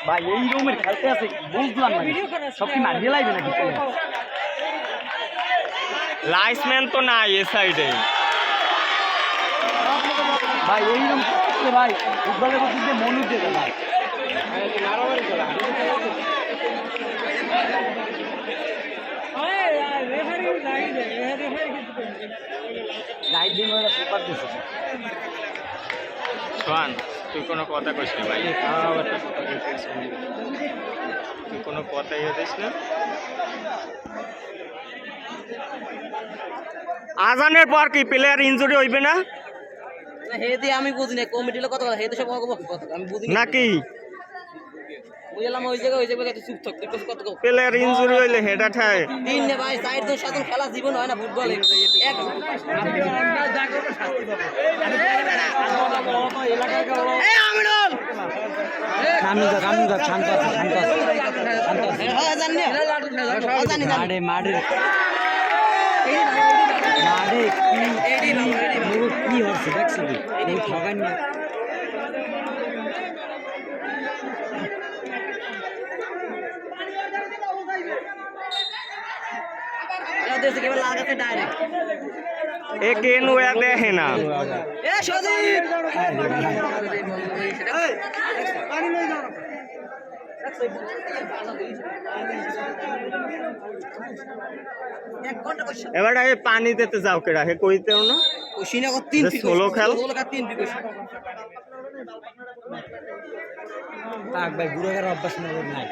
ভাই এই রুমের খেলতে আছে বুঝলাম না সব কি মারিয়ে লাগবে নাকি লাইসম্যান তো নাই এ সাইডে ভাই এই রুম ভাই ফুটবলের মধ্যে মনু দেবে ভাই গাইড দিন ওরা পেপার দিছে সোহান তুই কোনো কথা কইস না ভাই তুই কোনো কথাই হতিস না আজানের পর কি প্লেয়ার ইনজুরি হইবে না হেদি আমি বুঝি না কমিটির কথা হেদি সব আমি বুঝি নাকি বুঝলাম ওই জায়গায় একটু চুপ থাক তুই কত প্লেয়ার ইনজুরি হইলে হেডা ঠায় তিন নে ভাই সাইড তো সাথে খেলা জীবন হয় না ফুটবলে এক এই আমিনুল কানুদা শান্ত আছে হ্যাঁ জানি জানি মারে মারে কি হচ্ছে দেখছি ঠগান না এ কেন ওয়া দেখে না এ সজীব পানি লই যাও এবার পানি দিতে যাও কেডা হে কইতেও না ওশিনা কো 3 পিক সোলো খেল 3 পিক তাক ভাই বুড়োগার অভ্যাস নাই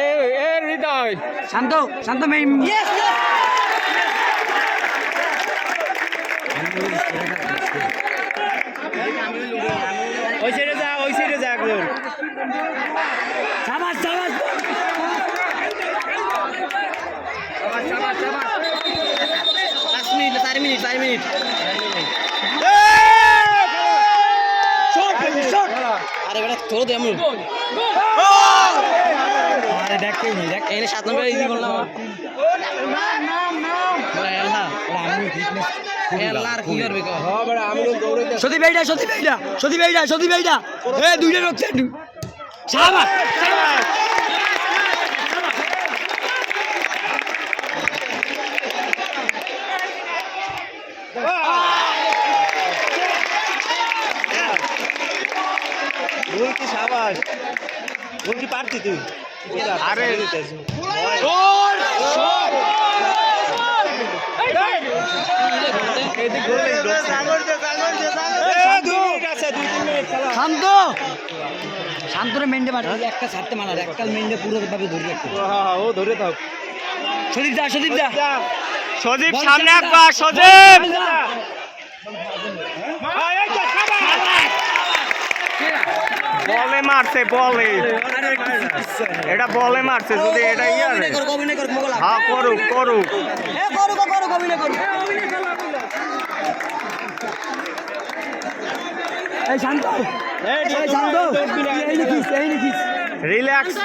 এ এ হৃদয় শান্ত শান্ত মেই ওই সাইডে যা একজন সাবাস সাবাস চার মিনিট আরে বেটা তোর দে আমি আরে দেখ এনে 7 নম্বর ইজি করলাম সত্যি ভাইটা এ দুইটা রক্ষে সাবাস সাবাস কি পারতি তুই আরে শান্ত শান্তরে মেন্ডে মার একটা ছাড়তে মানার একটা মেন্ডে পুরো ভাবে ধরে রাখতে ও ধরে থাক সদীপ যা সজীব সামনে একবার সজীব বলে মারছে বলে এটা বলে মারছে যদি এটা ইয়ারে হ্যাঁ করুক এই শান্ত রিল্যাক্স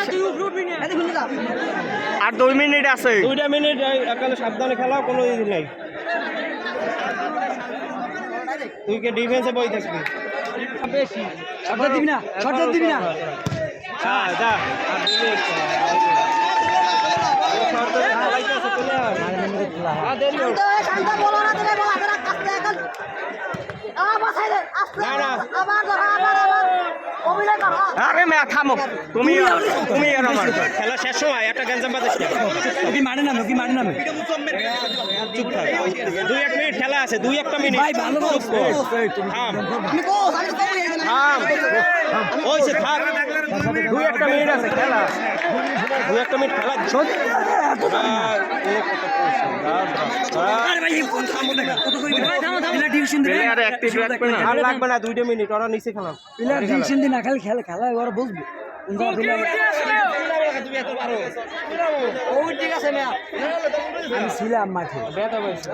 আর 2 মিনিট আছে 2 মিনিট একালে সাবধানে খেলাও কোনো ই নাই তুই কে ডিফেন্সে বই থাকবি বেশি শর্ট দিবি না হ্যাঁ যা আর 2 মিনিট শর্ট তো খেলাইতেছে প্লেয়ার আ দেরি হল শান্ত বলো না তুমি বলা ধরা কাছে এখন বাসাই দে আস্তে আবার অভিনয় কর আরে মে থামো তুমি আর আমার খেলা শেষ সময় একটা গঞ্জাম বাজাস কি মারে না চুপ থাক 2-1 মিনিট খেলা আছে 2-1 মিনিট ভাই ভালো থাম তুমি কো সামনে কো থাম ওইছে থাক 2-1 মিনিট আছে খেলা 2-1 মিনিট খেলা আরে ভাই কোন সামনে দেখা কত কই প্লেয়ার ডিভিশন দিবে প্লেয়ার অ্যাক্টিভ রাখবে না আর লাগবে না 2 মিনিট ওরা নিচে খেলা প্লেয়ার ডিভিশন দিন না খেলা ওরা বুঝবে কোন জায়গা প্লেয়ার তুমি এত পারো ও ঠিক আছে মিয়া আমি ছিলাম মাঠে বেতা বলছে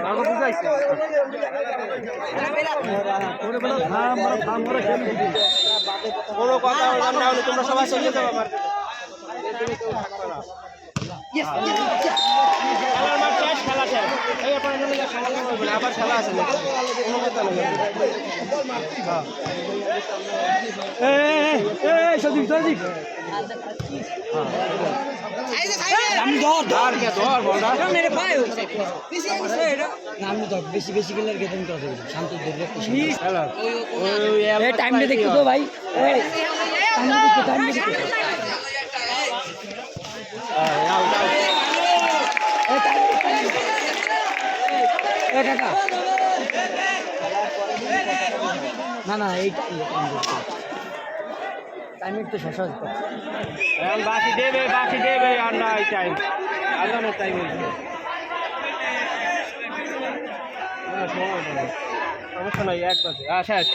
আমাকে বুঝাইছে কোনো কথা বললাম না হলে তোমরা সবাই চলে যাবে আমার খেলার মাঠ শেষ খেলা শেষ এরপরে আবার খেলা আছে কোনো কথা নেই সদীপ সদীপ আমি ধর মেরে পায় আমি ধর বেশি বেশি গেলে আর গেতেন কথা বলছি শান্ত ধরে একটা টাইমটা দেখতে তো ভাই টাইমটা দেখতে কাকা না না এই টাইমিং তো শেষ হয়ে বাকি দেবে আর না এই টাইম আগানোর টাইম হয়েছে সমস্যা নাই 1 বাজে শেষ